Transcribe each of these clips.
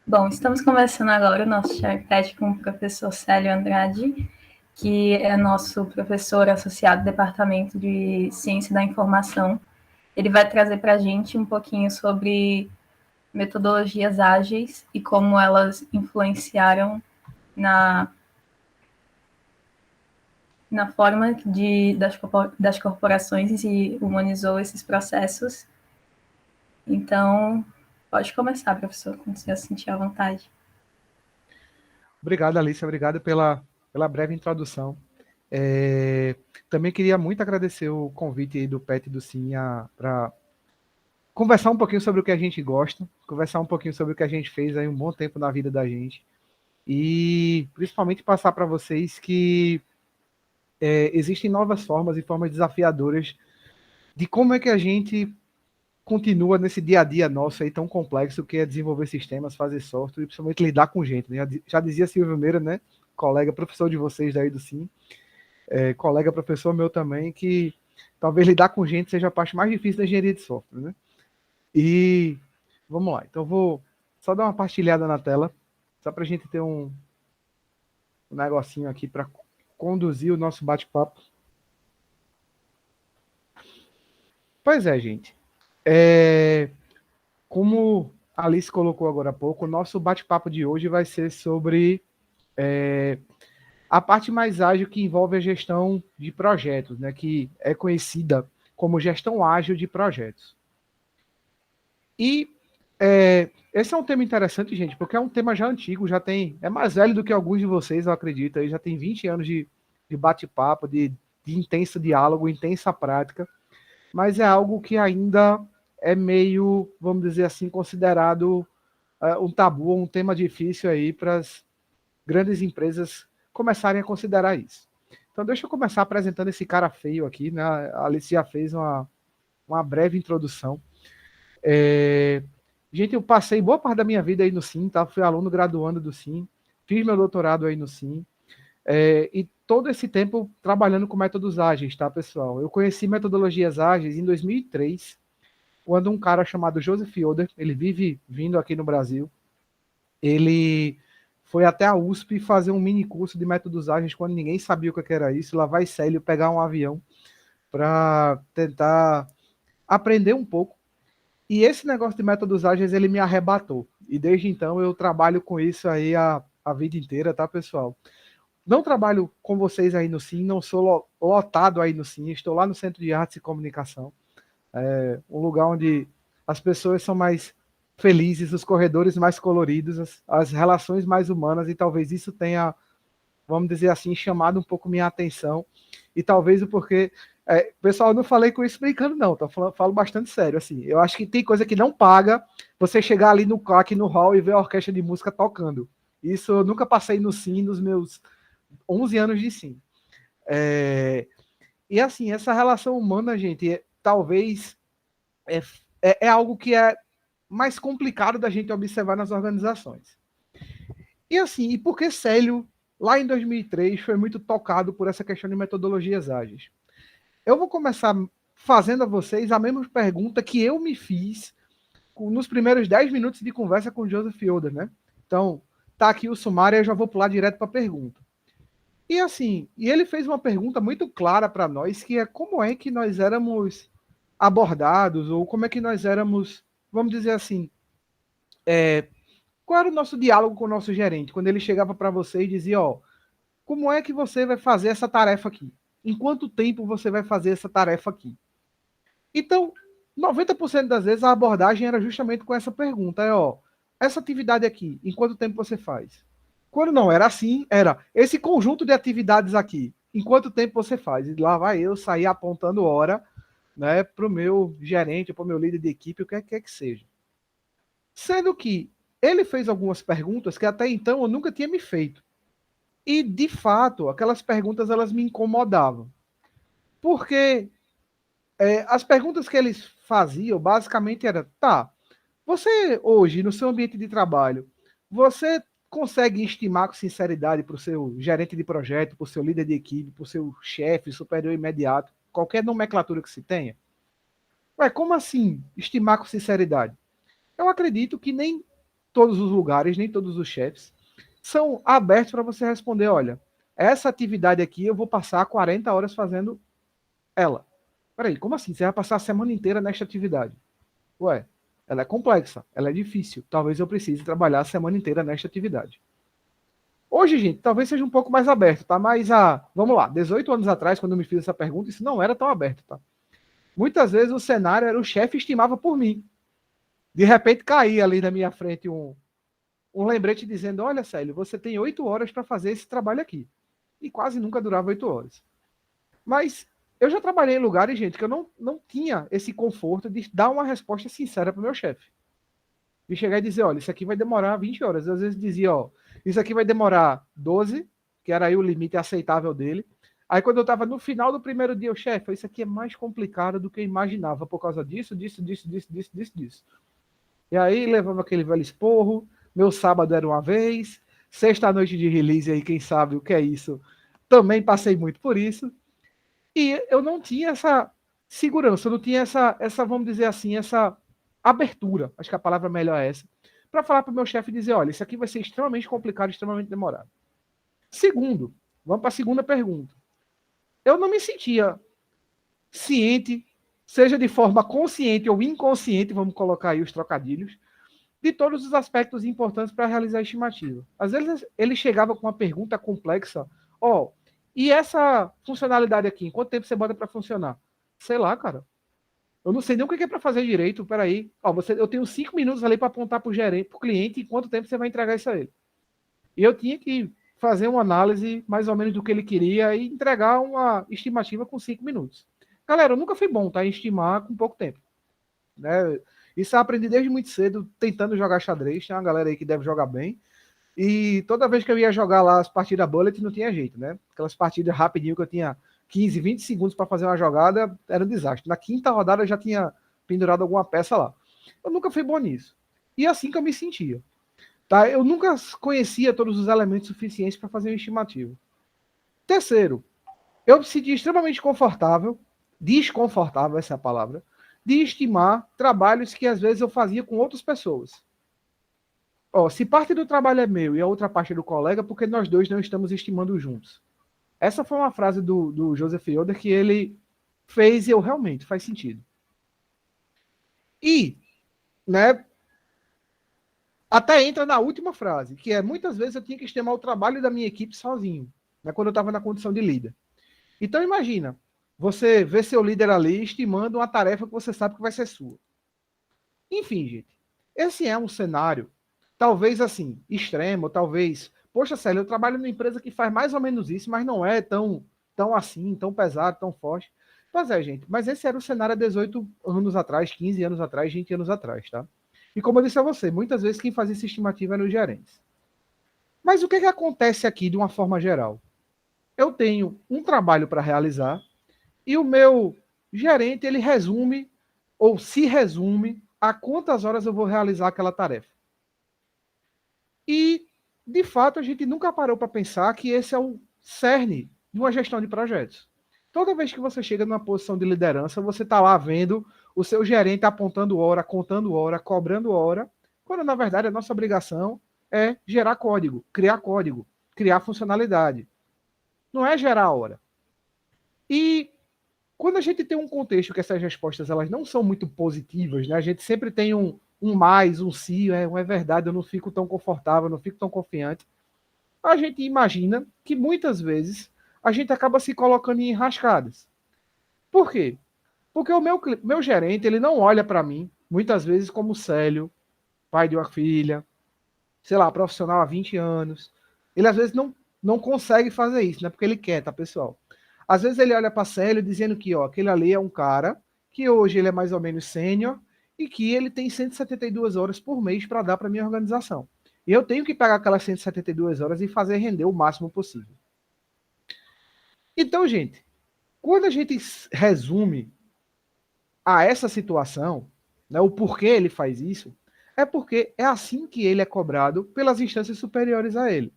Bom, estamos começando agora o nosso chat com o professor Célio Andrade, que é nosso professor associado do Departamento de Ciência da Informação. Ele vai trazer para a gente um pouquinho sobre metodologias ágeis e como elas influenciaram na forma das corporações e humanizou esses processos. Então, pode começar, professor, quando você se sentir à vontade. Obrigado, Alice. Obrigado pela breve introdução. Também queria muito agradecer o convite aí do PET e do Sim para conversar um pouquinho sobre o que a gente gosta, conversar um pouquinho sobre o que a gente fez aí um bom tempo na vida da gente e principalmente passar para vocês que existem novas formas e formas desafiadoras de como é que a gente continua nesse dia a dia nosso aí tão complexo que é desenvolver sistemas, fazer software e principalmente lidar com gente, né? Já dizia Silvio Meira, né? Colega, professor de vocês daí do Sim, colega, professor meu também, que talvez lidar com gente seja a parte mais difícil da engenharia de software, né? E vamos lá, então vou só dar uma partilhada na tela, só para a gente ter um negocinho aqui para conduzir o nosso bate-papo. Pois é, gente. Como a Alice colocou agora há pouco, o nosso bate-papo de hoje vai ser sobre a parte mais ágil que envolve a gestão de projetos, né, que é conhecida como gestão ágil de projetos. E esse é um tema interessante, gente, porque é um tema já antigo, é mais velho do que alguns de vocês, eu acredito, aí já tem 20 anos de bate-papo, de intenso diálogo, intensa prática, mas é algo que ainda é meio, vamos dizer assim, considerado um tabu, um tema difícil aí para as grandes empresas começarem a considerar isso. Então, deixa eu começar apresentando esse cara feio aqui, né? A Alice já fez uma breve introdução. Gente, eu passei boa parte da minha vida aí no Sim, tá? Fui aluno graduando do Sim, fiz meu doutorado aí no Sim, e todo esse tempo trabalhando com métodos ágeis, tá, pessoal? Eu conheci metodologias ágeis em 2003, quando um cara chamado Joseph Yoder, ele vive vindo aqui no Brasil, ele foi até a USP fazer um mini curso de métodos ágeis quando ninguém sabia o que era isso. Lá vai Célio pegar um avião para tentar aprender um pouco. E esse negócio de métodos ágeis, ele me arrebatou. E desde então eu trabalho com isso aí a vida inteira, tá, pessoal? Não trabalho com vocês aí no Sim, não sou lotado aí no Sim, estou lá no Centro de Artes e Comunicação, um lugar onde as pessoas são mais felizes, os corredores mais coloridos, as relações mais humanas, e talvez isso tenha, vamos dizer assim, chamado um pouco minha atenção, e talvez o porquê... pessoal, eu não falei com isso brincando, não, falo bastante sério, assim, eu acho que tem coisa que não paga você chegar ali aqui no hall e ver a orquestra de música tocando. Isso eu nunca passei no Sim nos meus 11 anos de Sim. E assim, essa relação humana, gente, talvez é algo que é mais complicado da gente observar nas organizações. E assim, e por que Célio, lá em 2003, foi muito tocado por essa questão de metodologias ágeis? Eu vou começar fazendo a vocês a mesma pergunta que eu me fiz nos primeiros 10 minutos de conversa com o Joseph Yoder, né? Então, tá aqui o sumário e eu já vou pular direto para a pergunta. E assim, e ele fez uma pergunta muito clara para nós, que é como é que nós éramos abordados, ou como é que nós éramos, vamos dizer assim, qual era o nosso diálogo com o nosso gerente, quando ele chegava para você e dizia, ó, como é que você vai fazer essa tarefa aqui? Em quanto tempo você vai fazer essa tarefa aqui? Então, 90% das vezes a abordagem era justamente com essa pergunta, ó, essa atividade aqui, em quanto tempo você faz? Quando não era assim, era esse conjunto de atividades aqui, em quanto tempo você faz? E lá vai eu sair apontando hora, né, para o meu gerente, para o meu líder de equipe, o que quer que seja. Sendo que ele fez algumas perguntas que até então eu nunca tinha me feito. E, de fato, aquelas perguntas elas me incomodavam. Porque as perguntas que eles faziam basicamente era, tá, você hoje, no seu ambiente de trabalho, você consegue estimar com sinceridade para o seu gerente de projeto, para o seu líder de equipe, para o seu chefe, superior imediato, qualquer nomenclatura que se tenha? Ué, como assim estimar com sinceridade? Eu acredito que nem todos os lugares, nem todos os chefes, são abertos para você responder, olha, essa atividade aqui eu vou passar 40 horas fazendo ela. Peraí, como assim? Você vai passar a semana inteira nesta atividade? Ué, ela é complexa, ela é difícil. Talvez eu precise trabalhar a semana inteira nesta atividade. Hoje, gente, talvez seja um pouco mais aberto, tá? Mas, vamos lá, 18 anos atrás, quando eu me fiz essa pergunta, isso não era tão aberto, tá? Muitas vezes o cenário era o chefe estimava por mim. De repente caía ali na minha frente um lembrete dizendo, olha, Célio, você tem 8 horas para fazer esse trabalho aqui. E quase nunca durava 8 horas. Mas eu já trabalhei em lugares, gente, que eu não tinha esse conforto de dar uma resposta sincera para o meu chefe. De chegar e dizer, olha, isso aqui vai demorar 20 horas. Eu, às vezes dizia, ó, isso aqui vai demorar 12, que era aí o limite aceitável dele. Aí quando eu estava no final do primeiro dia, o chefe, isso aqui é mais complicado do que eu imaginava por causa disso. E aí levava aquele velho esporro, meu sábado era uma vez, sexta-noite de release aí, quem sabe o que é isso, também passei muito por isso. E eu não tinha essa segurança, eu não tinha essa, vamos dizer assim, essa abertura, acho que a palavra melhor é essa, para falar para o meu chefe e dizer, olha, isso aqui vai ser extremamente complicado, extremamente demorado. Segundo, vamos para a segunda pergunta. Eu não me sentia ciente, seja de forma consciente ou inconsciente, vamos colocar aí os trocadilhos, de todos os aspectos importantes para realizar a estimativa. Às vezes ele chegava com uma pergunta complexa, ó, e essa funcionalidade aqui, em quanto tempo você bota para funcionar? Sei lá, cara. Eu não sei nem o que é para fazer direito. Peraí. Ó, eu tenho 5 minutos ali para apontar para o gerente, para o cliente, e quanto tempo você vai entregar isso a ele. E eu tinha que fazer uma análise mais ou menos do que ele queria e entregar uma estimativa com 5 minutos. Galera, eu nunca fui bom, tá? Em estimar com pouco tempo. Né? Isso eu aprendi desde muito cedo, tentando jogar xadrez. Tem uma galera aí que deve jogar bem. E toda vez que eu ia jogar lá as partidas bullet, não tinha jeito, né? Aquelas partidas rapidinho que eu tinha 15, 20 segundos para fazer uma jogada, era um desastre. Na quinta rodada eu já tinha pendurado alguma peça lá. Eu nunca fui bom nisso. E é assim que eu me sentia. Tá? Eu nunca conhecia todos os elementos suficientes para fazer uma estimativa. Terceiro, eu me sentia extremamente desconfortável, essa é a palavra, de estimar trabalhos que às vezes eu fazia com outras pessoas. Ó, se parte do trabalho é meu e a outra parte é do colega, porque nós dois não estamos estimando juntos. Essa foi uma frase do Joseph Yoder que ele fez e eu realmente faz sentido. E, né, até entra na última frase, que é muitas vezes eu tinha que estimar o trabalho da minha equipe sozinho, né, quando eu estava na condição de líder. Então imagina, você vê seu líder ali estimando uma tarefa que você sabe que vai ser sua. Enfim, gente, esse é um cenário, talvez assim, extremo, talvez, poxa, Célio, eu trabalho numa empresa que faz mais ou menos isso, mas não é tão assim, tão pesado, tão forte. Pois é, gente, mas esse era o cenário há 18 anos atrás, 15 anos atrás, 20 anos atrás, tá? E como eu disse a você, muitas vezes quem fazia essa estimativa eram os gerentes. Mas o que acontece aqui de uma forma geral? Eu tenho um trabalho para realizar e o meu gerente, ele resume, ou se resume, a quantas horas eu vou realizar aquela tarefa. E, de fato, a gente nunca parou para pensar que esse é o cerne de uma gestão de projetos. Toda vez que você chega numa posição de liderança, você está lá vendo o seu gerente apontando hora, contando hora, cobrando hora, quando, na verdade, a nossa obrigação é gerar código, criar funcionalidade. Não é gerar hora. E quando a gente tem um contexto que essas respostas elas não são muito positivas, né? A gente sempre tem um mais, um sim, é verdade, eu não fico tão confortável, não fico tão confiante. A gente imagina que muitas vezes a gente acaba se colocando em enrascadas. Por quê? Porque o meu gerente, ele não olha para mim, muitas vezes, como Célio, pai de uma filha, sei lá, profissional há 20 anos. Ele às vezes não consegue fazer isso, né? Porque ele quer, tá, pessoal? Às vezes ele olha para Célio dizendo que, ó, aquele ali é um cara que hoje ele é mais ou menos sênior e que ele tem 172 horas por mês para dar para minha organização. E eu tenho que pegar aquelas 172 horas e fazer render o máximo possível. Então, gente, quando a gente resume a essa situação, né, o porquê ele faz isso, é porque é assim que ele é cobrado pelas instâncias superiores a ele.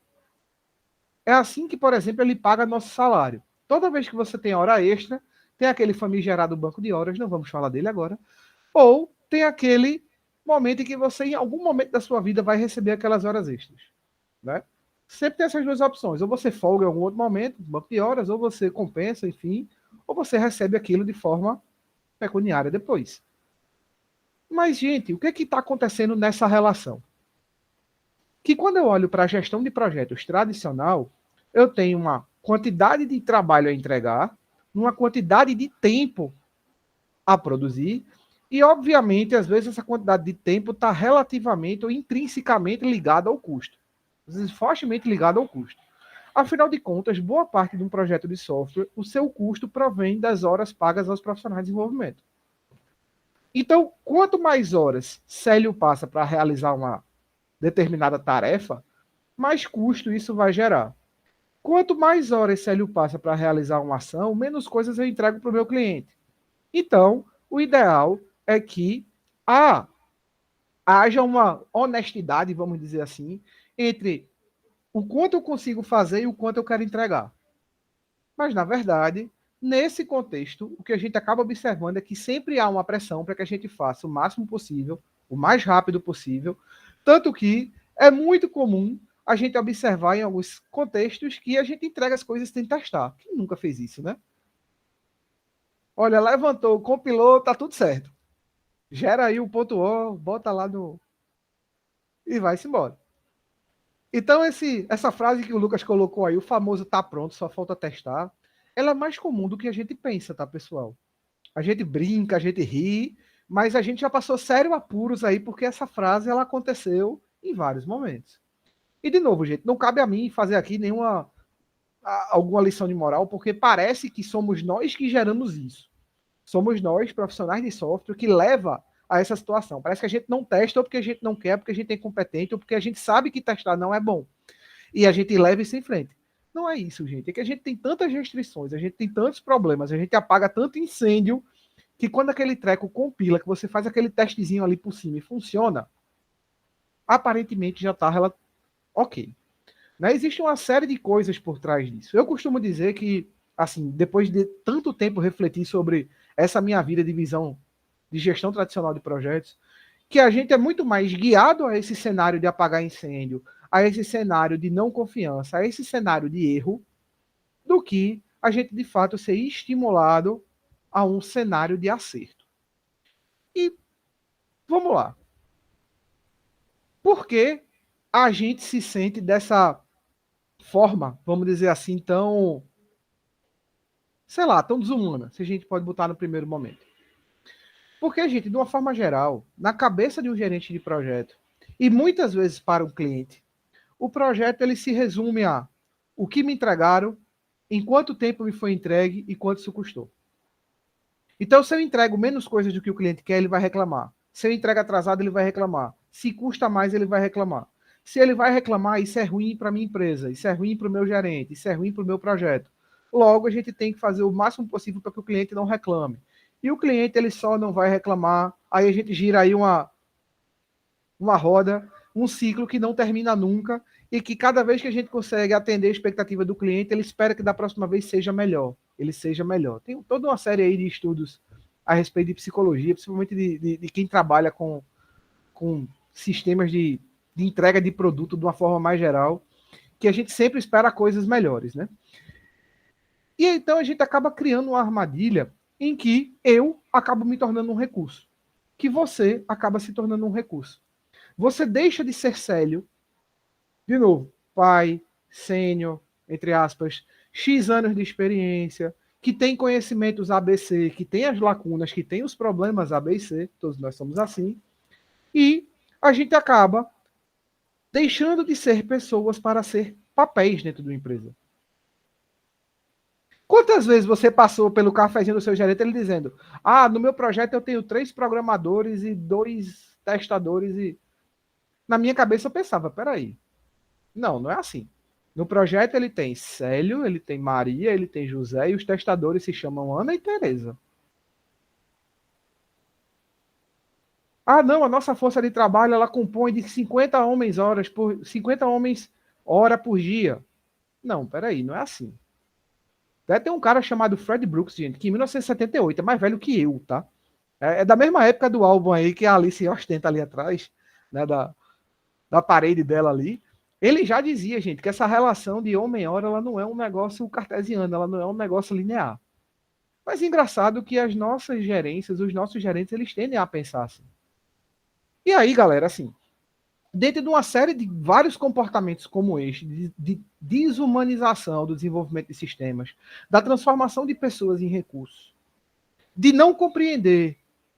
É assim que, por exemplo, ele paga nosso salário. Toda vez que você tem hora extra, tem aquele famigerado banco de horas, não vamos falar dele agora, ou tem aquele momento em que você, em algum momento da sua vida, vai receber aquelas horas extras, né? Sempre tem essas duas opções. Ou você folga em algum outro momento, banco de horas, ou você compensa, enfim, ou você recebe aquilo de forma pecuniária depois. Mas, gente, o que é que está acontecendo nessa relação? Que quando eu olho para a gestão de projetos tradicional, eu tenho uma quantidade de trabalho a entregar, uma quantidade de tempo a produzir, e, obviamente, às vezes essa quantidade de tempo está relativamente ou intrinsecamente ligada ao custo. Às vezes, fortemente ligada ao custo. Afinal de contas, boa parte de um projeto de software, o seu custo provém das horas pagas aos profissionais de desenvolvimento. Então, quanto mais horas Célio passa para realizar uma determinada tarefa, mais custo isso vai gerar. Quanto mais horas Célio passa para realizar uma ação, menos coisas eu entrego para o meu cliente. Então, o ideal é que haja uma honestidade, vamos dizer assim, entre o quanto eu consigo fazer e o quanto eu quero entregar. Mas, na verdade, nesse contexto, o que a gente acaba observando é que sempre há uma pressão para que a gente faça o máximo possível, o mais rápido possível, tanto que é muito comum a gente observar em alguns contextos que a gente entrega as coisas sem testar. Quem nunca fez isso, né? Olha, levantou, compilou, tá tudo certo. Gera aí o ponto O, bota lá no... e vai-se embora. Então, essa frase que o Lucas colocou aí, o famoso tá pronto, só falta testar, ela é mais comum do que a gente pensa, tá, pessoal? A gente brinca, a gente ri, mas a gente já passou sério apuros aí, porque essa frase ela aconteceu em vários momentos. E, de novo, gente, não cabe a mim fazer aqui alguma lição de moral, porque parece que somos nós que geramos isso. Somos nós, profissionais de software, que leva a essa situação. Parece que a gente não testa ou porque a gente não quer, porque a gente é incompetente, ou porque a gente sabe que testar não é bom. E a gente leva isso em frente. Não é isso, gente. É que a gente tem tantas restrições, a gente tem tantos problemas, a gente apaga tanto incêndio, que quando aquele treco compila, que você faz aquele testezinho ali por cima e funciona, aparentemente já está ok. Né? Existe uma série de coisas por trás disso. Eu costumo dizer que, assim, depois de tanto tempo refletir sobre essa minha vida de visão de gestão tradicional de projetos, que a gente é muito mais guiado a esse cenário de apagar incêndio, a esse cenário de não confiança, a esse cenário de erro, do que a gente, de fato, ser estimulado a um cenário de acerto. E vamos lá. Por que a gente se sente dessa forma, vamos dizer assim, tão, sei lá, tão desumana, se a gente pode botar no primeiro momento? Porque, gente, de uma forma geral, na cabeça de um gerente de projeto, e muitas vezes para um cliente, o projeto ele se resume a o que me entregaram, em quanto tempo me foi entregue e quanto isso custou. Então, se eu entrego menos coisas do que o cliente quer, ele vai reclamar. Se eu entrego atrasado, ele vai reclamar. Se custa mais, ele vai reclamar. Se ele vai reclamar, isso é ruim para a minha empresa, isso é ruim para o meu gerente, isso é ruim para o meu projeto. Logo, a gente tem que fazer o máximo possível para que o cliente não reclame. E o cliente ele só não vai reclamar. Aí a gente gira aí uma roda, um ciclo que não termina nunca e que cada vez que a gente consegue atender a expectativa do cliente, ele espera que da próxima vez seja melhor. Ele seja melhor. Tem toda uma série aí de estudos a respeito de psicologia, principalmente de quem trabalha com sistemas de entrega de produto de uma forma mais geral, que a gente sempre espera coisas melhores, né? E então a gente acaba criando uma armadilha em que eu acabo me tornando um recurso, que você acaba se tornando um recurso. Você deixa de ser Célio, de novo, pai, sênior, entre aspas, X anos de experiência, que tem conhecimentos ABC, que tem as lacunas, que tem os problemas A, B e C, todos nós somos assim, e a gente acaba deixando de ser pessoas para ser papéis dentro de uma empresa. Quantas vezes você passou pelo cafezinho do seu gerente ele dizendo: ah, no meu projeto eu tenho 3 programadores e 2 testadores e na minha cabeça eu pensava, peraí, não é assim. No projeto ele tem Célio, ele tem Maria, ele tem José e os testadores se chamam Ana e Tereza. Ah, não, a nossa força de trabalho ela compõe de 50 homens hora por dia. Não, peraí, não é assim. Até tem um cara chamado Fred Brooks, gente, que em 1978 é mais velho que eu, tá? É da mesma época do álbum aí que a Alice ostenta ali atrás, né, da parede dela ali. Ele já dizia, gente, que essa relação de homem-hora ela não é um negócio cartesiano, ela não é um negócio linear. Mas engraçado que as nossas gerências, os nossos gerentes, eles tendem a pensar assim. E aí, galera, assim, dentro de uma série de vários comportamentos como este, de desumanização do desenvolvimento de sistemas, da transformação de pessoas em recursos, de não compreender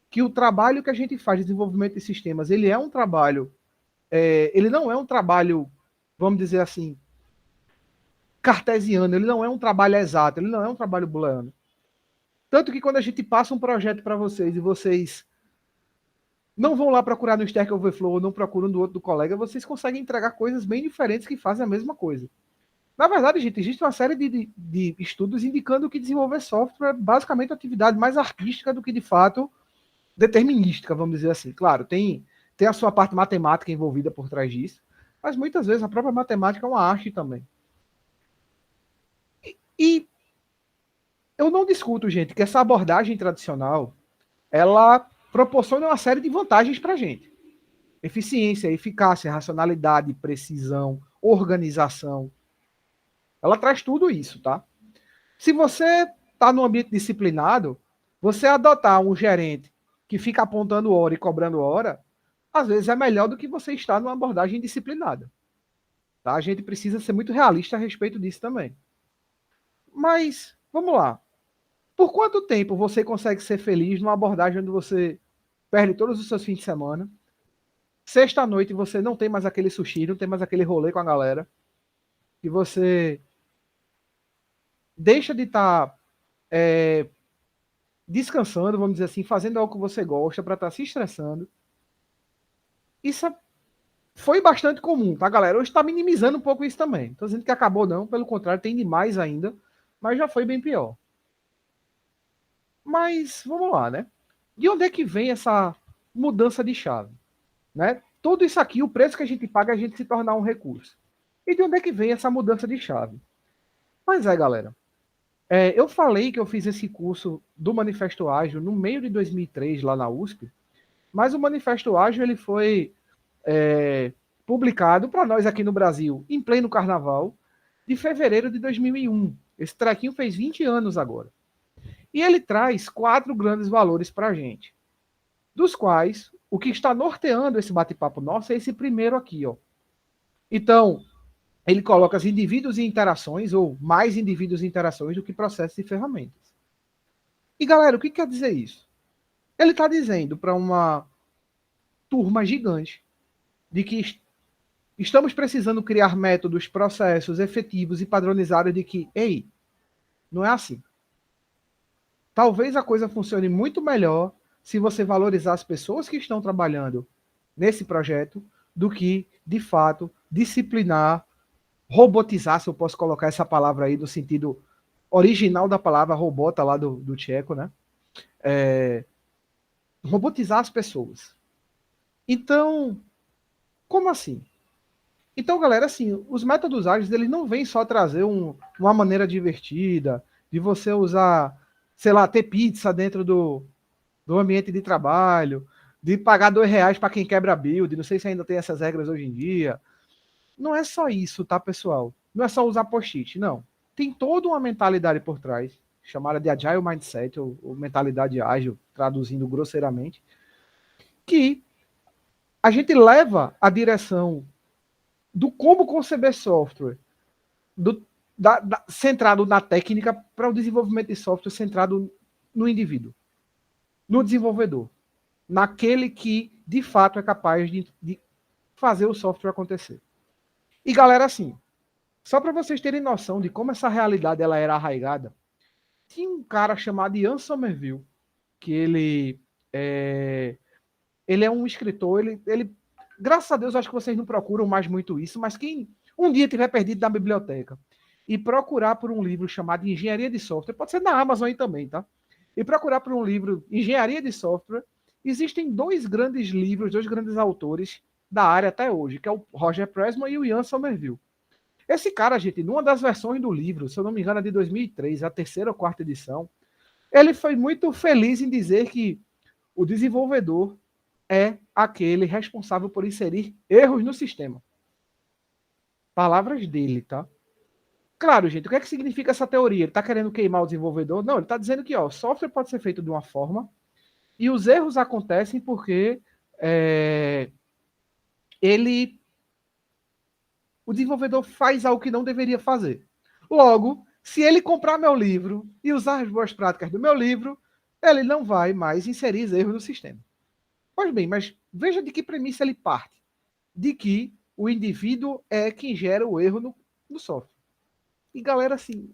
que o trabalho que a gente faz de desenvolvimento de sistemas, ele é um trabalho, ele não é um trabalho, vamos dizer assim, cartesiano, ele não é um trabalho exato, ele não é um trabalho booleano. Tanto que quando a gente passa um projeto para vocês e vocês não vão lá procurar no Stack Overflow ou não procuram do outro do colega, vocês conseguem entregar coisas bem diferentes que fazem a mesma coisa. Na verdade, gente, existe uma série de estudos indicando que desenvolver software é basicamente uma atividade mais artística do que, de fato, determinística, vamos dizer assim. Claro, tem a sua parte matemática envolvida por trás disso, mas muitas vezes a própria matemática é uma arte também. E eu não discuto, gente, que essa abordagem tradicional, ela proporciona uma série de vantagens para a gente. Eficiência, eficácia, racionalidade, precisão, organização. Ela traz tudo isso, tá? Se você está num ambiente disciplinado, você adotar um gerente que fica apontando hora e cobrando hora, às vezes é melhor do que você estar numa abordagem disciplinada. Tá? A gente precisa ser muito realista a respeito disso também. Mas, vamos lá. Por quanto tempo você consegue ser feliz numa abordagem onde você perde todos os seus fins de semana, sexta-noite você não tem mais aquele sushi, não tem mais aquele rolê com a galera, e você deixa de estar descansando, vamos dizer assim, fazendo algo que você gosta para estar se estressando. Isso foi bastante comum, tá, galera? Hoje está minimizando um pouco isso também. Estou dizendo que acabou, não. Pelo contrário, tem demais ainda, mas já foi bem pior. Mas, vamos lá, né? De onde é que vem essa mudança de chave? Né? Tudo isso aqui, o preço que a gente paga é a gente se tornar um recurso. E de onde é que vem essa mudança de chave? Mas galera, eu falei que eu fiz esse curso do Manifesto Ágil no meio de 2003, lá na USP, mas o Manifesto Ágil ele foi publicado para nós aqui no Brasil, em pleno carnaval, de fevereiro de 2001. Esse trequinho fez 20 anos agora. E ele traz 4 grandes valores para a gente, dos quais o que está norteando esse bate-papo nosso é esse primeiro aqui, ó. Então, ele coloca os indivíduos e interações, ou mais indivíduos e interações do que processos e ferramentas. E, galera, o que quer dizer isso? Ele está dizendo para uma turma gigante de que estamos precisando criar métodos, processos efetivos e padronizados de que, ei, não é assim. Talvez a coisa funcione muito melhor se você valorizar as pessoas que estão trabalhando nesse projeto do que, de fato, disciplinar, robotizar, se eu posso colocar essa palavra aí no sentido original da palavra robota lá do tcheco, né? Robotizar as pessoas. Então, como assim? Então, galera, assim, os métodos ágeis, eles não vêm só trazer uma maneira divertida, de você usar, sei lá, ter pizza dentro do ambiente de trabalho, de pagar R$2 para quem quebra build, não sei se ainda tem essas regras hoje em dia. Não é só isso, tá, pessoal? Não é só usar post-it, não. Tem toda uma mentalidade por trás, chamada de Agile Mindset, ou mentalidade ágil, traduzindo grosseiramente, que a gente leva a direção do como conceber software, centrado na técnica, para o desenvolvimento de software centrado no indivíduo, no desenvolvedor, naquele que, de fato, é capaz de fazer o software acontecer. E, galera, assim, só para vocês terem noção de como essa realidade ela era arraigada, tinha um cara chamado Ian Somerville, que ele é um escritor, ele graças a Deus, acho que vocês não procuram mais muito isso, mas quem um dia tiver perdido na biblioteca e procurar por um livro chamado Engenharia de Software, pode ser na Amazon aí também, tá? E procurar por um livro Engenharia de Software, existem 2 grandes livros, 2 grandes autores da área até hoje, que é o Roger Pressman e o Ian Somerville. Esse cara, gente, numa das versões do livro, se eu não me engano, é de 2003, a 3ª ou 4ª edição, ele foi muito feliz em dizer que O desenvolvedor é aquele responsável por inserir erros no sistema. Palavras dele, tá? Claro, gente, o que é que significa essa teoria? Ele está querendo queimar o desenvolvedor? Não, ele está dizendo que o software pode ser feito de uma forma e os erros acontecem porque o desenvolvedor faz algo que não deveria fazer. Logo, se ele comprar meu livro e usar as boas práticas do meu livro, ele não vai mais inserir erros no sistema. Pois bem, mas veja de que premissa ele parte. De que o indivíduo é quem gera o erro no software. E galera, assim,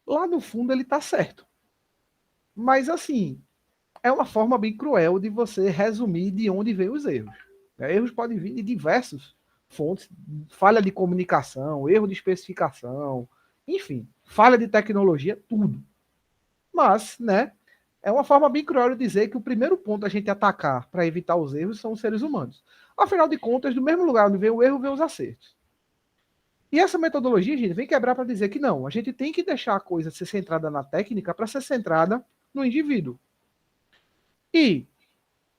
lá no fundo ele está certo. Mas assim, é uma forma bem cruel de você resumir de onde vêm os erros. Erros podem vir de diversas fontes, falha de comunicação, erro de especificação, enfim, falha de tecnologia, tudo. Mas, né, é uma forma bem cruel de dizer que o primeiro ponto a gente atacar para evitar os erros são os seres humanos. Afinal de contas, do mesmo lugar onde vem o erro, vem os acertos. E essa metodologia, gente, vem quebrar para dizer que não, a gente tem que deixar a coisa ser centrada na técnica para ser centrada no indivíduo. E,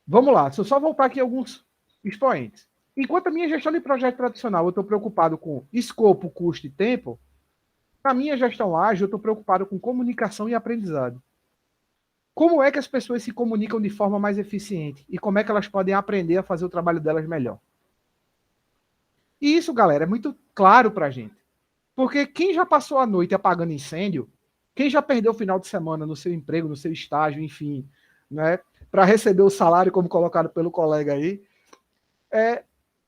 vamos lá, se eu só voltar aqui alguns expoentes. Enquanto a minha gestão de projeto tradicional eu estou preocupado com escopo, custo e tempo, na minha gestão ágil eu estou preocupado com comunicação e aprendizado. Como é que as pessoas se comunicam de forma mais eficiente? E como é que elas podem aprender a fazer o trabalho delas melhor? E isso, galera, é muito claro para a gente. Porque quem já passou a noite apagando incêndio, quem já perdeu o final de semana no seu emprego, no seu estágio, enfim, né, para receber o salário, como colocado pelo colega aí,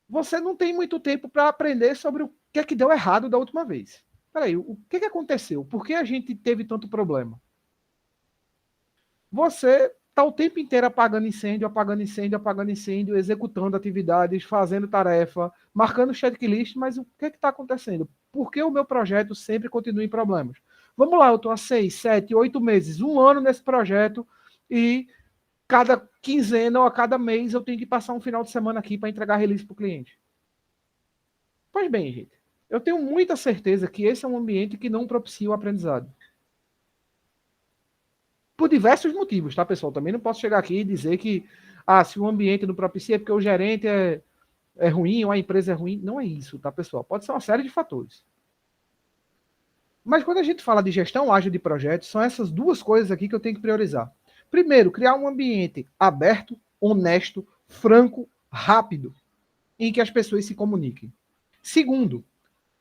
você não tem muito tempo para aprender sobre o que é que deu errado da última vez. Peraí, o que aconteceu? Por que a gente teve tanto problema? Você está o tempo inteiro apagando incêndio, apagando incêndio, apagando incêndio, executando atividades, fazendo tarefa, marcando checklist, mas o que está acontecendo? Por que o meu projeto sempre continua em problemas? Vamos lá, eu estou há 6, 7, 8 meses, 1 ano nesse projeto e cada quinzena ou a cada mês eu tenho que passar um final de semana aqui para entregar release para o cliente. Pois bem, gente, eu tenho muita certeza que esse é um ambiente que não propicia o aprendizado. Por diversos motivos, tá, pessoal? Também não posso chegar aqui e dizer que se o ambiente não propicia é porque o gerente é ruim ou a empresa é ruim. Não é isso, tá, pessoal? Pode ser uma série de fatores. Mas quando a gente fala de gestão ágil de projetos, são essas duas coisas aqui que eu tenho que priorizar. Primeiro, criar um ambiente aberto, honesto, franco, rápido, em que as pessoas se comuniquem. Segundo,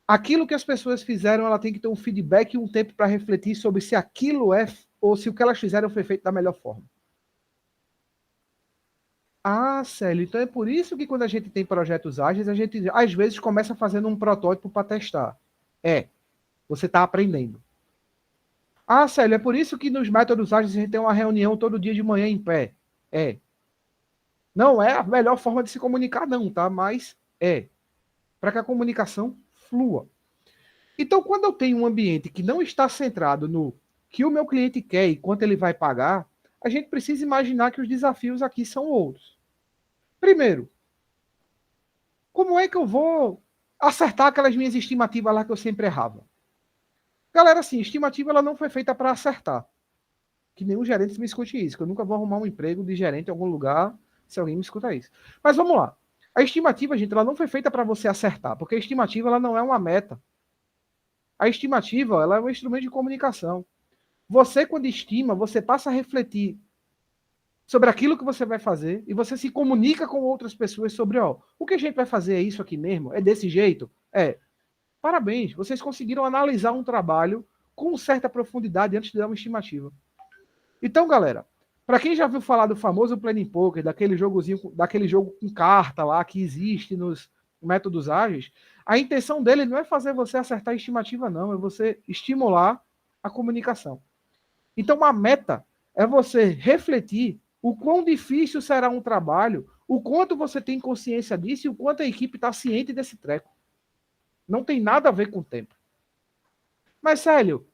aquilo que as pessoas fizeram, ela tem que ter um feedback e um tempo para refletir sobre se aquilo é ou se o que elas fizeram foi feito da melhor forma. Célio, então é por isso que quando a gente tem projetos ágeis, a gente às vezes começa fazendo um protótipo para testar. Você está aprendendo. Célio, é por isso que nos métodos ágeis a gente tem uma reunião todo dia de manhã em pé. Não é a melhor forma de se comunicar, não, tá? Mas para que a comunicação flua. Então, quando eu tenho um ambiente que não está centrado no que o meu cliente quer e quanto ele vai pagar, a gente precisa imaginar que os desafios aqui são outros. Primeiro, como é que eu vou acertar aquelas minhas estimativas lá que eu sempre errava? Galera, assim, estimativa ela não foi feita para acertar. Que nenhum gerente me escute isso, que eu nunca vou arrumar um emprego de gerente em algum lugar se alguém me escuta isso. Mas vamos lá. A estimativa, gente, ela não foi feita para você acertar, porque a estimativa ela não é uma meta. A estimativa ela é um instrumento de comunicação. Você, quando estima, você passa a refletir sobre aquilo que você vai fazer e você se comunica com outras pessoas sobre, o que a gente vai fazer é isso aqui mesmo? É desse jeito? Parabéns, vocês conseguiram analisar um trabalho com certa profundidade antes de dar uma estimativa. Então, galera, para quem já viu falar do famoso Planning Poker, daquele jogo com carta lá que existe nos métodos ágeis, a intenção dele não é fazer você acertar a estimativa, não, é você estimular a comunicação. Então, a meta é você refletir o quão difícil será um trabalho, o quanto você tem consciência disso e o quanto a equipe está ciente desse treco. Não tem nada a ver com o tempo. Mas, Célio,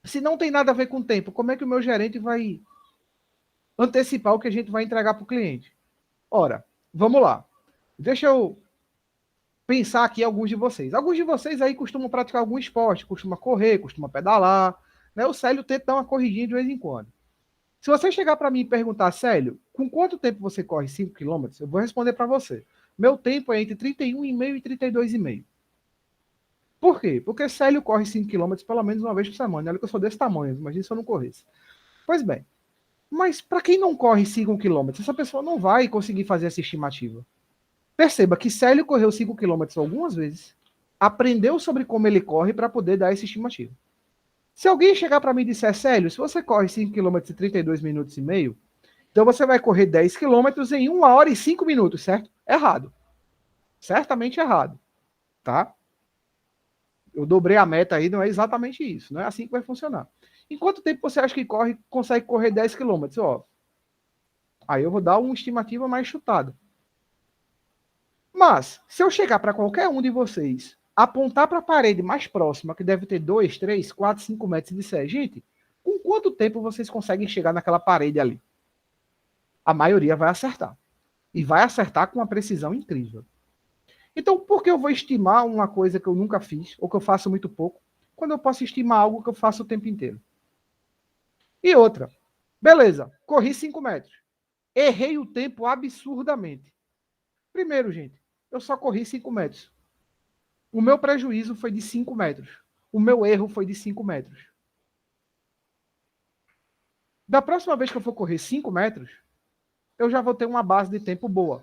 se não tem nada a ver com o tempo, como é que o meu gerente vai antecipar o que a gente vai entregar para o cliente? Ora, vamos lá. Deixa eu pensar aqui alguns de vocês. Alguns de vocês aí costumam praticar algum esporte, costuma correr, costuma pedalar, né? O Célio tenta dar uma corridinha de vez em quando. Se você chegar para mim e perguntar, Célio, com quanto tempo você corre 5 quilômetros? Eu vou responder para você. Meu tempo é entre 31,5 e 32,5. Por quê? Porque Célio corre 5 quilômetros pelo menos uma vez por semana. Olha que eu sou desse tamanho, imagina se eu não corresse. Pois bem, mas para quem não corre 5 quilômetros, essa pessoa não vai conseguir fazer essa estimativa. Perceba que Célio correu 5 quilômetros algumas vezes, aprendeu sobre como ele corre para poder dar essa estimativa. Se alguém chegar para mim e disser, Célio, se você corre 5 quilômetros em 32 minutos e meio, então você vai correr 10 quilômetros em 1 hora e 5 minutos, certo? Errado. Certamente errado. Tá? Eu dobrei a meta aí, não é exatamente isso. Não é assim que vai funcionar. Em quanto tempo você acha que consegue correr 10 quilômetros? Ó, aí eu vou dar uma estimativa mais chutada. Mas, se eu chegar para qualquer um de vocês, apontar para a parede mais próxima, que deve ter 2, 3, 4, 5 metros, e disser, gente, com quanto tempo vocês conseguem chegar naquela parede ali? A maioria vai acertar. E vai acertar com uma precisão incrível. Então, por que eu vou estimar uma coisa que eu nunca fiz, ou que eu faço muito pouco, quando eu posso estimar algo que eu faço o tempo inteiro? E outra, beleza, corri 5 metros. Errei o tempo absurdamente. Primeiro, gente, eu só corri 5 metros. O meu prejuízo foi de 5 metros. O meu erro foi de 5 metros. Da próxima vez que eu for correr 5 metros, eu já vou ter uma base de tempo boa.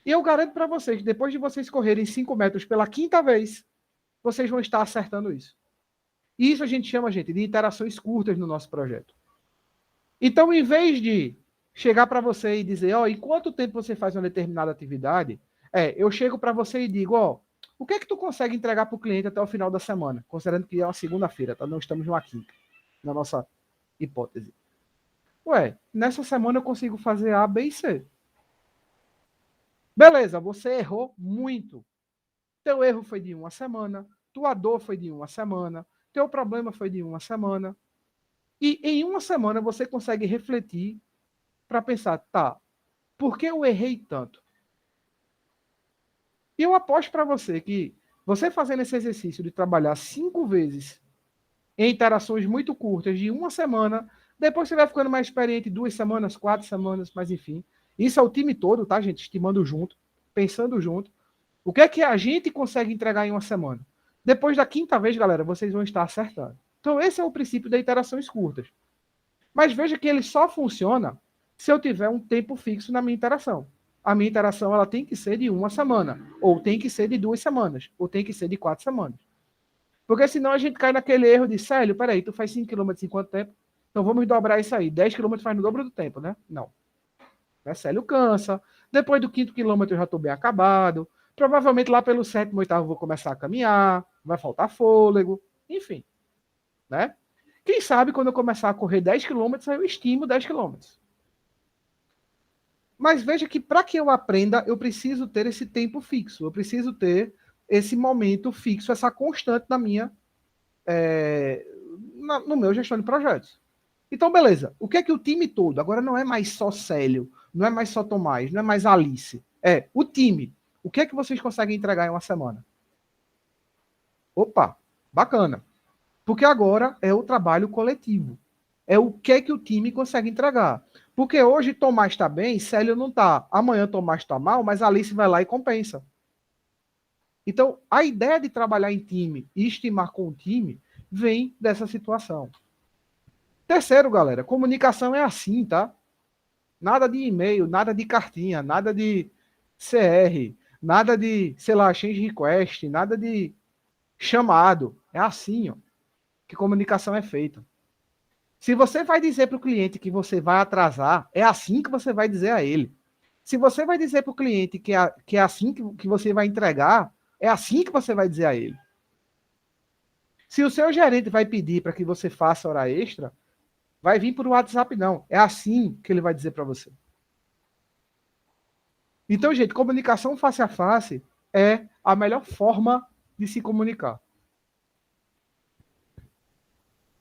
E eu garanto para vocês, que depois de vocês correrem 5 metros pela quinta vez, vocês vão estar acertando isso. E isso a gente chama, gente, de interações curtas no nosso projeto. Então, em vez de chegar para você e dizer, ó, em quanto tempo você faz uma determinada atividade, eu chego para você e digo, ó, o que é que tu consegue entregar para o cliente até o final da semana? Considerando que é uma segunda-feira, tá? Não estamos numa quinta, na nossa hipótese. Ué, nessa semana eu consigo fazer A, B e C. Beleza, você errou muito. Teu erro foi de uma semana, tua dor foi de uma semana, teu problema foi de uma semana. E em uma semana você consegue refletir para pensar, tá, por que eu errei tanto? E eu aposto para você que você fazendo esse exercício de trabalhar 5 vezes em interações muito curtas de uma semana, depois você vai ficando mais experiente 2 semanas, 4 semanas, mas enfim. Isso é o time todo, tá, gente? Estimando junto, pensando junto. O que é que a gente consegue entregar em uma semana? Depois da quinta vez, galera, vocês vão estar acertando. Então, esse é o princípio das interações curtas. Mas veja que ele só funciona se eu tiver um tempo fixo na minha interação. A minha interação ela tem que ser de uma semana, ou tem que ser de 2 semanas, ou tem que ser de 4 semanas. Porque senão a gente cai naquele erro de, Célio, peraí, tu faz 5 km em quanto tempo? Então vamos dobrar isso aí. 10 km faz no dobro do tempo, né? Não. Célio cansa. Depois do 5º quilômetro eu já estou bem acabado. Provavelmente lá pelo 7º, 8º eu vou começar a caminhar. Vai faltar fôlego. Enfim. Né? Quem sabe quando eu começar a correr 10 quilômetros, eu estimo 10 quilômetros. Mas veja que para que eu aprenda, eu preciso ter esse tempo fixo. Eu preciso ter esse momento fixo, essa constante na minha, no meu gestão de projetos. Então, beleza. O que é que o time todo, agora não é mais só Célio, não é mais só Tomás, não é mais Alice, é o time. O que é que vocês conseguem entregar em uma semana? Opa, bacana. Porque agora é o trabalho coletivo. É o que é que o time consegue entregar. Porque hoje Tomás está bem, Célio não está. Amanhã Tomás está mal, mas Alice vai lá e compensa. Então, a ideia de trabalhar em time e estimar com o time vem dessa situação. Terceiro, galera, comunicação é assim, tá? Nada de e-mail, nada de cartinha, nada de CR, nada de, sei lá, change request, nada de chamado. É assim, ó, que comunicação é feita. Se você vai dizer para o cliente que você vai atrasar, é assim que você vai dizer a ele. Se você vai dizer para o cliente que é assim que você vai entregar, é assim que você vai dizer a ele. Se o seu gerente vai pedir para que você faça hora extra, vai vir por WhatsApp, não. É assim que ele vai dizer para você. Então, gente, comunicação face a face é a melhor forma de se comunicar.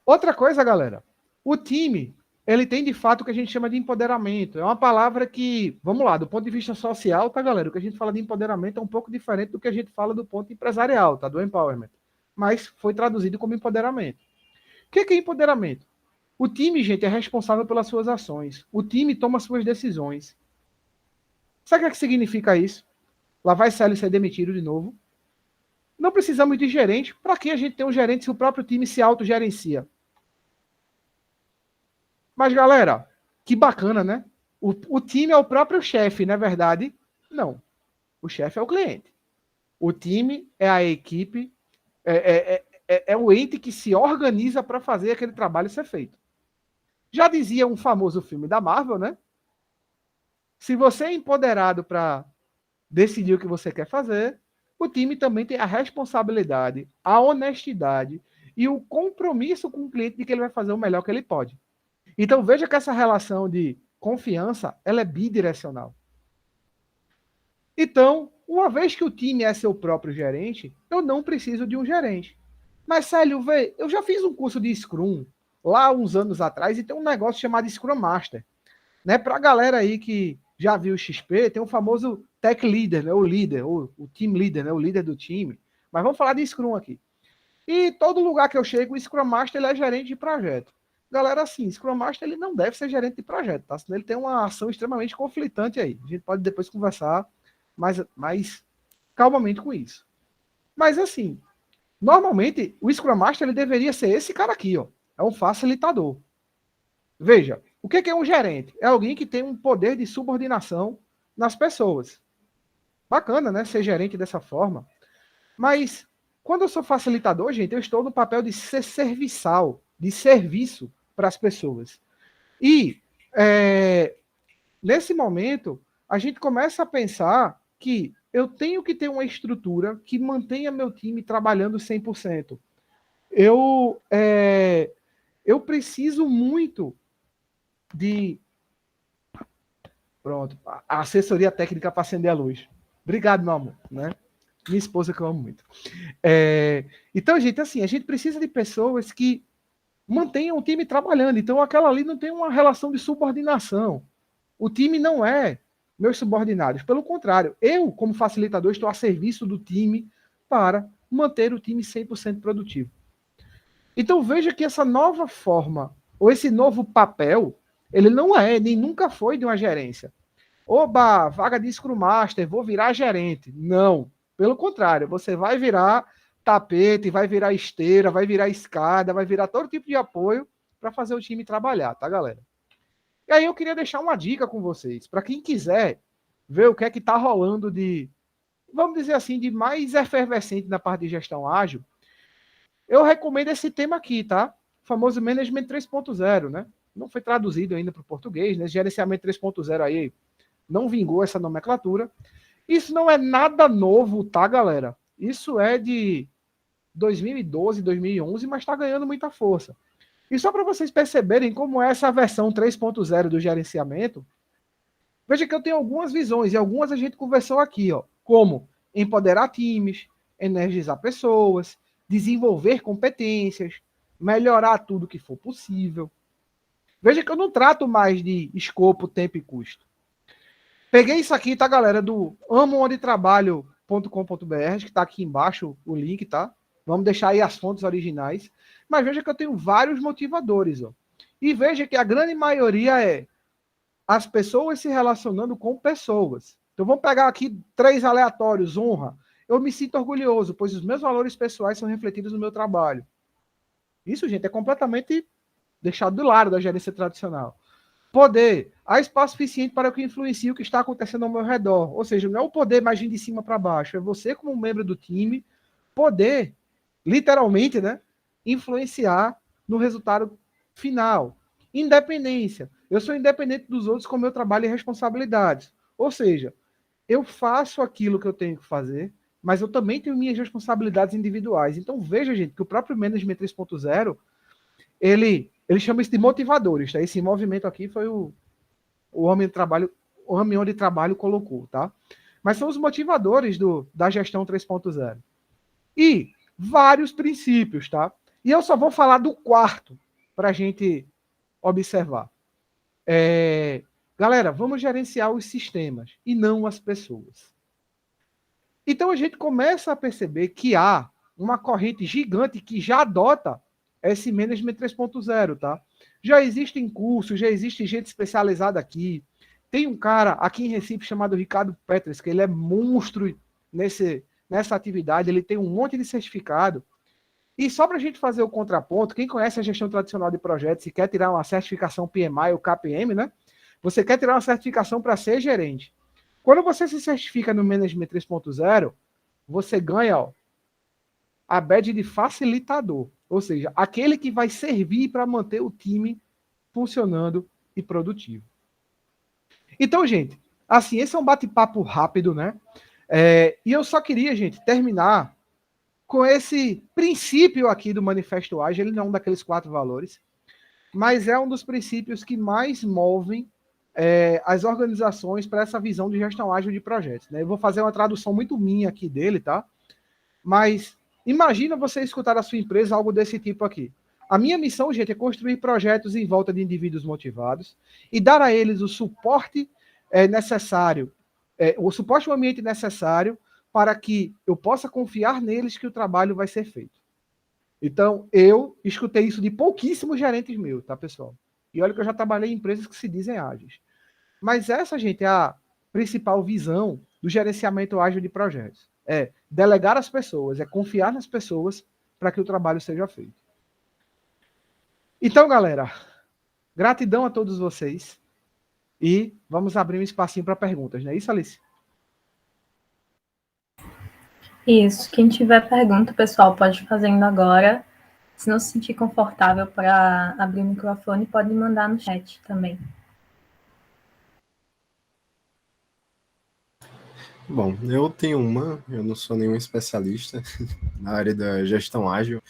Outra coisa, galera, o time, ele tem de fato o que a gente chama de empoderamento. É uma palavra que, vamos lá, do ponto de vista social, tá, galera? O que a gente fala de empoderamento é um pouco diferente do que a gente fala do ponto empresarial, tá? Do empowerment. Mas foi traduzido como empoderamento. O que é empoderamento? O time, gente, é responsável pelas suas ações. O time toma suas decisões. Sabe o que significa isso? Lá vai Célio ser demitido de novo. Não precisamos de gerente. Para que a gente tem um gerente se o próprio time se autogerencia? Mas, galera, que bacana, né? O time é o próprio chefe, não é verdade? Não. O chefe é o cliente. O time é a equipe, é o ente que se organiza para fazer aquele trabalho ser feito. Já dizia um famoso filme da Marvel, né? Se você é empoderado para decidir o que você quer fazer, o time também tem a responsabilidade, a honestidade e o compromisso com o cliente de que ele vai fazer o melhor que ele pode. Então veja que essa relação de confiança, ela é bidirecional. Então, uma vez que o time é seu próprio gerente, eu não preciso de um gerente. Mas, Célio, vê, eu já fiz um curso de Scrum lá uns anos atrás e tem um negócio chamado Scrum Master. Né? Para a galera aí que já viu o XP, tem um famoso Tech Leader, né? O líder, o Team Leader, né? O líder do time. Mas vamos falar de Scrum aqui. E todo lugar que eu chego, o Scrum Master ele é gerente de projeto. Galera, assim, Scrum Master ele não deve ser gerente de projeto, tá? Senão ele tem uma ação extremamente conflitante aí. A gente pode depois conversar mais calmamente com isso. Mas assim, normalmente o Scrum Master ele deveria ser esse cara aqui, ó. É um facilitador. Veja, o que é um gerente? É alguém que tem um poder de subordinação nas pessoas. Bacana, né? Ser gerente dessa forma. Mas quando eu sou facilitador, gente, eu estou no papel de ser serviçal, de serviço para as pessoas. E nesse momento, a gente começa a pensar que eu tenho que ter uma estrutura que mantenha meu time trabalhando 100%. Eu preciso muito de... Pronto, a assessoria técnica para acender a luz. Obrigado, meu amor, né? Minha esposa que eu amo muito. Então, gente, assim, a gente precisa de pessoas que mantenham o time trabalhando. Então, aquela ali não tem uma relação de subordinação. O time não é meus subordinados. Pelo contrário, eu, como facilitador, estou a serviço do time para manter o time 100% produtivo. Então, veja que essa nova forma, ou esse novo papel, ele não é, nem nunca foi de uma gerência. Oba, vaga de Scrum Master, vou virar gerente. Não. Pelo contrário, você vai virar tapete, vai virar esteira, vai virar escada, vai virar todo tipo de apoio para fazer o time trabalhar, tá, galera? E aí eu queria deixar uma dica com vocês, para quem quiser ver o que é que está rolando de, vamos dizer assim, de mais efervescente na parte de gestão ágil, eu recomendo esse tema aqui, tá? O famoso Management 3.0, né? Não foi traduzido ainda para o português, né? Gerenciamento 3.0 aí não vingou essa nomenclatura. Isso não é nada novo, tá, galera? Isso é de 2012, 2011, mas está ganhando muita força. E só para vocês perceberem como é essa versão 3.0 do gerenciamento, veja que eu tenho algumas visões, e algumas a gente conversou aqui, ó, como empoderar times, energizar pessoas, desenvolver competências, melhorar tudo que for possível. Veja que eu não trato mais de escopo, tempo e custo. Peguei isso aqui, tá, galera, do amoondetrabalho.com.br, que tá aqui embaixo o link, tá? Vamos deixar aí as fontes originais. Mas veja que eu tenho vários motivadores, ó. E veja que a grande maioria é as pessoas se relacionando com pessoas. Então vamos pegar aqui 3 aleatórios. Honra. Eu me sinto orgulhoso, pois os meus valores pessoais são refletidos no meu trabalho. Isso, gente, é completamente deixado do lado da gerência tradicional. Poder. Há espaço suficiente para que influencie o que está acontecendo ao meu redor. Ou seja, não é o poder mais de cima para baixo, é você como membro do time poder, literalmente, né, influenciar no resultado final. Independência. Eu sou independente dos outros com meu trabalho e responsabilidades. Ou seja, eu faço aquilo que eu tenho que fazer, mas eu também tenho minhas responsabilidades individuais. Então, veja, gente, que o próprio Management 3.0, ele chama isso de motivadores, tá? Esse movimento aqui foi o homem de trabalho, o homem onde trabalho colocou, tá? Mas são os motivadores da gestão 3.0. E vários princípios, tá? E eu só vou falar do quarto para a gente observar. Galera, vamos gerenciar os sistemas e não as pessoas. Então a gente começa a perceber que há uma corrente gigante que já adota esse Management 3.0, tá? Já existem cursos, já existe gente especializada aqui. Tem um cara aqui em Recife chamado Ricardo Petres, que ele é monstro nessa atividade, ele tem um monte de certificado. E só para a gente fazer o contraponto, quem conhece a gestão tradicional de projetos e quer tirar uma certificação PMI ou KPM, né? Você quer tirar uma certificação para ser gerente. Quando você se certifica no Management 3.0, você ganha, ó, a badge de facilitador, ou seja, aquele que vai servir para manter o time funcionando e produtivo. Então, gente, assim, esse é um bate-papo rápido, né? E eu só queria, gente, terminar com esse princípio aqui do Manifesto Ágil. Ele não é um daqueles 4 valores, mas é um dos princípios que mais movem as organizações para essa visão de gestão ágil de projetos. Né? Eu vou fazer uma tradução muito minha aqui dele, tá? Mas imagina você escutar da sua empresa algo desse tipo aqui. A minha missão, gente, é construir projetos em volta de indivíduos motivados e dar a eles o suporte necessário, o suporte no ambiente necessário para que eu possa confiar neles que o trabalho vai ser feito. Então, eu escutei isso de pouquíssimos gerentes meus, tá, pessoal? E olha que eu já trabalhei em empresas que se dizem ágeis. Mas essa, gente, é a principal visão do gerenciamento ágil de projetos. É delegar as pessoas, é confiar nas pessoas para que o trabalho seja feito. Então, galera, gratidão a todos vocês e vamos abrir um espacinho para perguntas, não é isso, Alice? Isso. Quem tiver pergunta, pessoal, pode ir fazendo agora. Se não se sentir confortável para abrir o microfone, pode mandar no chat também. Bom, eu tenho eu não sou nenhum especialista na área da gestão ágil,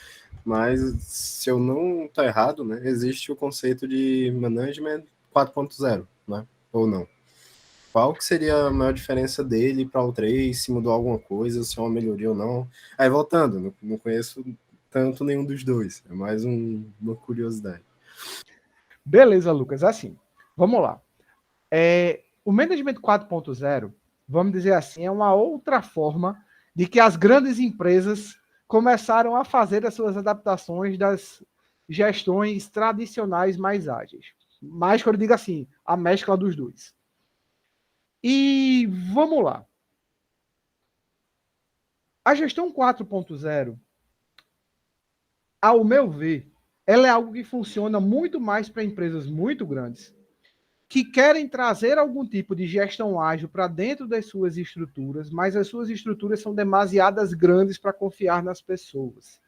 mas se eu não estou errado, né, existe o conceito de Management 4.0, né, ou não? Qual que seria a maior diferença dele para o 3, se mudou alguma coisa, se é uma melhoria ou não? Aí, voltando, não conheço tanto nenhum dos dois, é mais uma curiosidade. Beleza, Lucas, assim, vamos lá. O Management 4.0, vamos dizer assim, é uma outra forma de que as grandes empresas começaram a fazer as suas adaptações das gestões tradicionais mais ágeis. Mais que eu digo assim, a mescla dos dois. E vamos lá. A gestão 4.0, ao meu ver, ela é algo que funciona muito mais para empresas muito grandes, que querem trazer algum tipo de gestão ágil para dentro das suas estruturas, mas as suas estruturas são demasiadas grandes para confiar nas pessoas.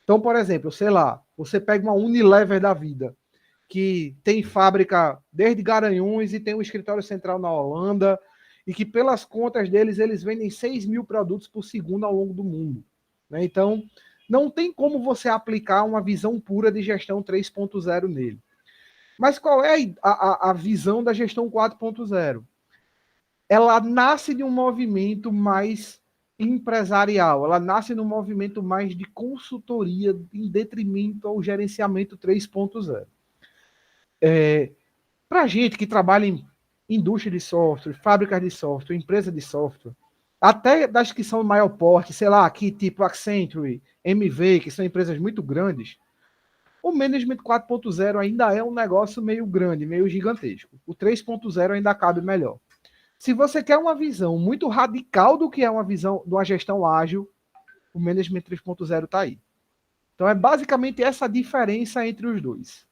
Então, por exemplo, sei lá, você pega uma Unilever da vida, que tem fábrica desde Garanhuns e tem um escritório central na Holanda, e que pelas contas deles, eles vendem 6 mil produtos por segundo ao longo do mundo. Né? Então, não tem como você aplicar uma visão pura de gestão 3.0 nele. Mas qual é a visão da gestão 4.0? Ela nasce de um movimento mais empresarial, ela nasce de um movimento mais de consultoria em detrimento ao gerenciamento 3.0. Para a gente que trabalha em indústria de software, fábricas de software, empresa de software, até das que são maior porte, sei lá, aqui tipo Accenture, MV, que são empresas muito grandes, o Management 4.0 ainda é um negócio meio grande, meio gigantesco. O 3.0 ainda cabe melhor. Se você quer uma visão muito radical do que é uma visão de uma gestão ágil, o Management 3.0 está aí. Então é basicamente essa diferença entre os dois.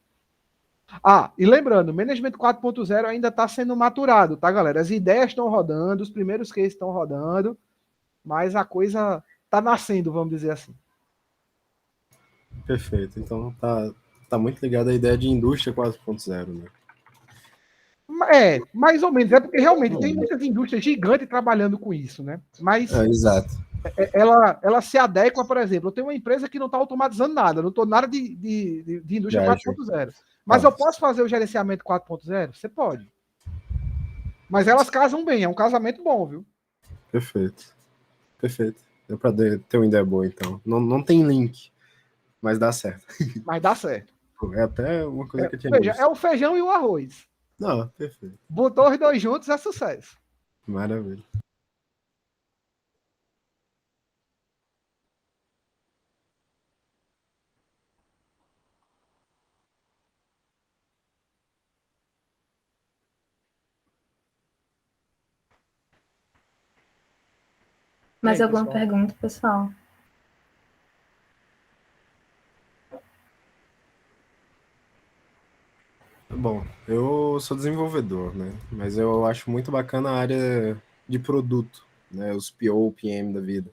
E lembrando, o Management 4.0 ainda está sendo maturado, tá, galera? As ideias estão rodando, os primeiros cases estão rodando, mas a coisa está nascendo, vamos dizer assim. Perfeito. Então tá muito ligado à ideia de indústria 4.0, né? Mais ou menos. É porque realmente tem muitas indústrias gigantes trabalhando com isso, né? Mas exato. Ela se adequa, por exemplo, eu tenho uma empresa que não está automatizando nada, não estou nada de indústria 4.0. Mas eu posso fazer o gerenciamento 4.0? Você pode. Mas elas casam bem, é um casamento bom, viu? Perfeito. Deu para ter uma ideia boa, então. Não tem link, mas dá certo. Mas dá certo. É até uma coisa que eu tinha Veja, visto. é o feijão e o arroz. Não, perfeito. Botou os dois juntos, é sucesso. Maravilha. Mais aí, alguma pessoal? pergunta, pessoal? Bom, eu sou desenvolvedor, né? Mas eu acho muito bacana a área de produto, né? Os PO, PM da vida.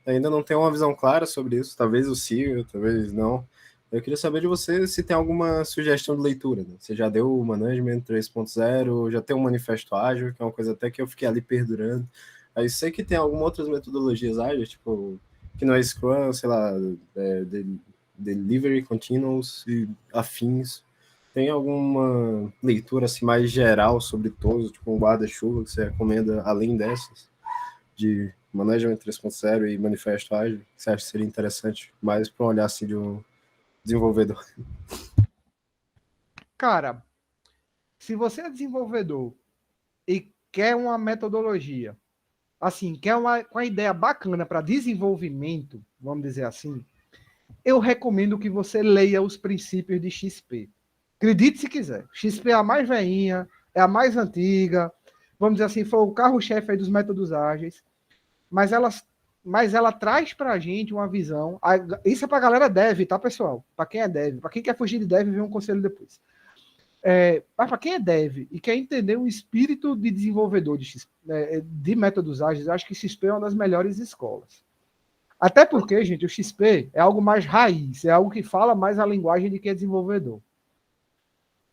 Ainda não tenho uma visão clara sobre isso, talvez eu siga, talvez não. Eu queria saber de você se tem alguma sugestão de leitura, né? Você já deu o Management 3.0, já tem um Manifesto Ágil, que é uma coisa até que eu fiquei ali perdurando. Aí sei que tem algumas outras metodologias ágeis, tipo, que não é Scrum, sei lá, Delivery Continuous e afins. Tem alguma leitura assim mais geral sobre todos, tipo um guarda-chuva que você recomenda além dessas, de Management 3.0 e Manifesto Ágil, que você acha que seria interessante mais para um olhar assim de um desenvolvedor? Cara, se você é desenvolvedor e quer uma metodologia, assim, quer uma ideia bacana para desenvolvimento, vamos dizer assim, eu recomendo que você leia os princípios de XP. Acredite se quiser. XP é a mais veinha, é a mais antiga, vamos dizer assim, foi o carro-chefe aí dos métodos ágeis, mas ela traz para a gente uma visão. Isso é para a galera dev, tá, pessoal? Para quem é dev. Para quem quer fugir de dev, vem um conselho depois. Mas para quem é dev e quer entender o espírito de desenvolvedor de métodos ágeis, eu acho que XP é uma das melhores escolas. Até porque, gente, o XP é algo mais raiz, é algo que fala mais a linguagem de quem é desenvolvedor.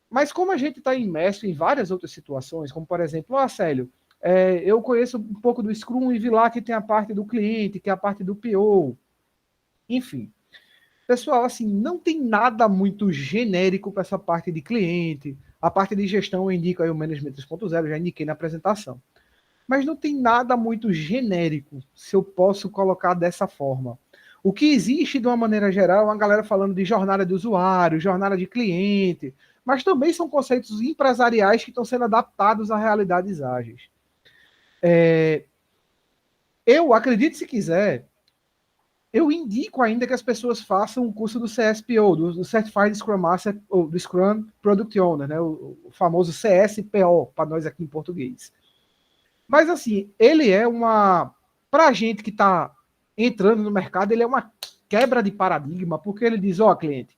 Mas como a gente está imerso em várias outras situações, como por exemplo, Célio, eu conheço um pouco do Scrum e vi lá que tem a parte do cliente, que é a parte do PO. Enfim. Pessoal, assim, não tem nada muito genérico para essa parte de cliente. A parte de gestão eu indico aí o Management 3.0, já indiquei na apresentação. Mas não tem nada muito genérico, se eu posso colocar dessa forma. O que existe, de uma maneira geral, é uma galera falando de jornada de usuário, jornada de cliente, mas também são conceitos empresariais que estão sendo adaptados a realidades ágeis. Eu acredito, se quiser, eu indico ainda que as pessoas façam o curso do CSPO, do Certified Scrum Master, ou do Scrum Product Owner, né? O famoso CSPO, para nós aqui em português. Mas, assim, ele é para a gente que está entrando no mercado, ele é uma quebra de paradigma, porque ele diz, cliente,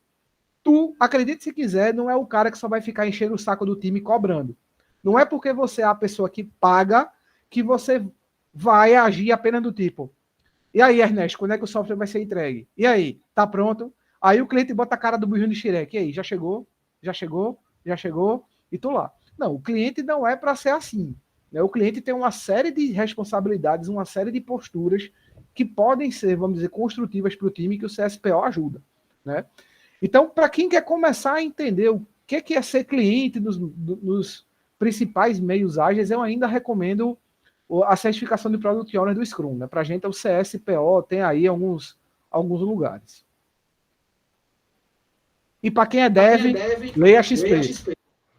tu, acredite se quiser, não é o cara que só vai ficar enchendo o saco do time cobrando. Não é porque você é a pessoa que paga que você vai agir apenas do tipo, e aí, Ernesto, quando é que o software vai ser entregue? E aí, tá pronto? Aí o cliente bota a cara do burrinho de xireque. E aí, já chegou? Já chegou? Já chegou? E tô lá. Não, o cliente não é para ser assim. Né? O cliente tem uma série de responsabilidades, uma série de posturas que podem ser, vamos dizer, construtivas para o time que o CSPO ajuda. Né? Então, para quem quer começar a entender o que é ser cliente nos principais meios ágeis, eu ainda recomendo a certificação de Product Owner do Scrum. Né? Para a gente é o CSPO, tem aí alguns lugares. E para quem é dev, leia a XP.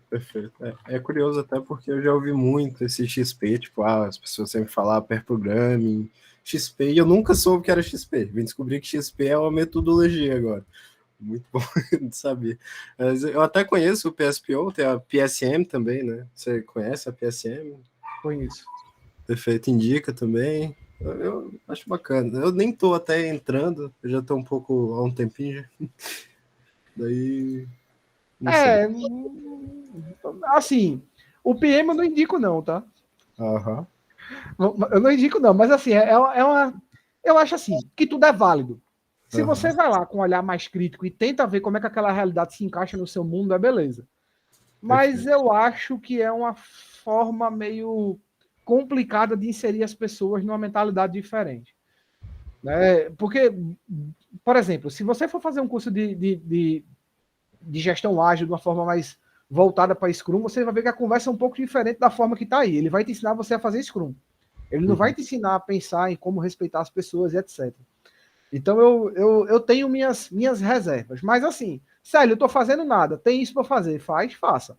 Perfeito. É curioso até porque eu já ouvi muito esse XP, tipo, as pessoas sempre falam pair programming, XP, e eu nunca soube que era XP. Vim descobrir que XP é uma metodologia agora. Muito bom de saber. Mas eu até conheço o PSPO, tem a PSM também, né? Você conhece a PSM? Conheço. Perfeito, indica também. Eu acho bacana. Eu nem tô até entrando, eu já tô um pouco há um tempinho já. Daí. Não sei. Assim, o PM eu não indico, não, tá? Aham. Eu não indico, não, mas assim, eu acho assim, que tudo é válido. Se você vai lá com um olhar mais crítico e tenta ver como é que aquela realidade se encaixa no seu mundo, é beleza. Mas eu acho que é uma forma meio complicada de inserir as pessoas numa mentalidade diferente. Né? Porque, por exemplo, se você for fazer um curso de gestão ágil de uma forma mais voltada para Scrum, você vai ver que a conversa é um pouco diferente da forma que está aí. Ele vai te ensinar você a fazer Scrum. Ele não vai te ensinar a pensar em como respeitar as pessoas e etc. Então eu tenho minhas reservas. Mas assim, Célio, eu estou fazendo nada. Tem isso para fazer. Faça.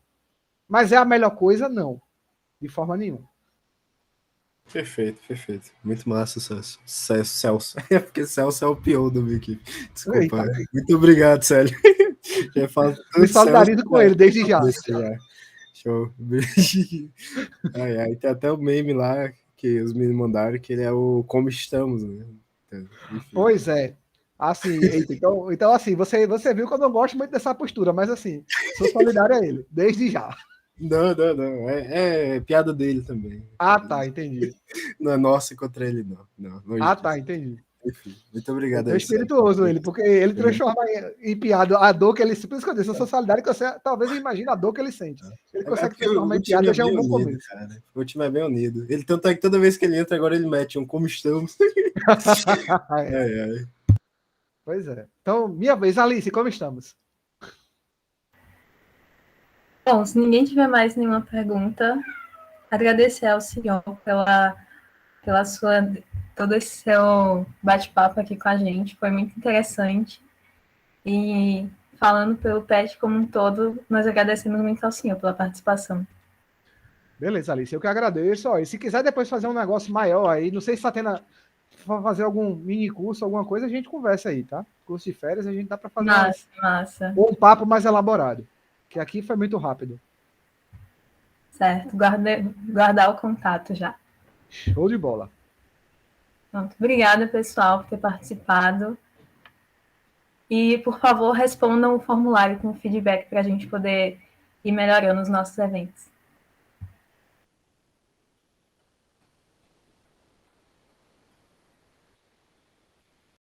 Mas é a melhor coisa? Não. De forma nenhuma. Perfeito. Muito massa, Celso. É porque Celso é o pior da minha equipe. Desculpa. Eita. Muito obrigado, Célio. Já falo me solidarizo com ele desde já. Show. Ai, tem até o meme lá que os meninos mandaram, que ele é o Como Estamos, né? Então, enfim. Pois é. Assim, eita, então assim, você viu que eu não gosto muito dessa postura, mas assim, sou solidário a ele, desde já. Não. É piada dele também. Ah, tá, entendi. Não é nossa contra ele, não. Não, longe Ah, disso. tá, entendi. Enfim, muito obrigado É aí, espirituoso Sérgio. ele, porque ele transforma em piada a dor que ele. Por isso que eu disse, eu sou solidário, que você talvez imagine a dor que ele sente. Ele É consegue porque transformar o em time piada, é já é bem um bom unido, começo. cara. O time é bem unido. Ele tanto é que toda vez que ele entra, agora ele mete um Como Estamos. É, Ai. pois é. Então, minha vez, Alice, como estamos? Bom, se ninguém tiver mais nenhuma pergunta, agradecer ao senhor pela sua todo esse seu bate-papo aqui com a gente, foi muito interessante. E falando pelo PET como um todo, nós agradecemos muito ao senhor pela participação. Beleza, Alice, eu que agradeço. Ó, e se quiser depois fazer um negócio maior aí, não sei se está tendo. Fazer algum mini curso, alguma coisa, a gente conversa aí, tá? Curso de férias, a gente dá para fazer Massa. Um papo mais elaborado. Que aqui foi muito rápido. Certo, guardar o contato já. Show de bola. Pronto. Obrigada, pessoal, por ter participado. E, por favor, respondam o formulário com feedback para a gente poder ir melhorando os nossos eventos.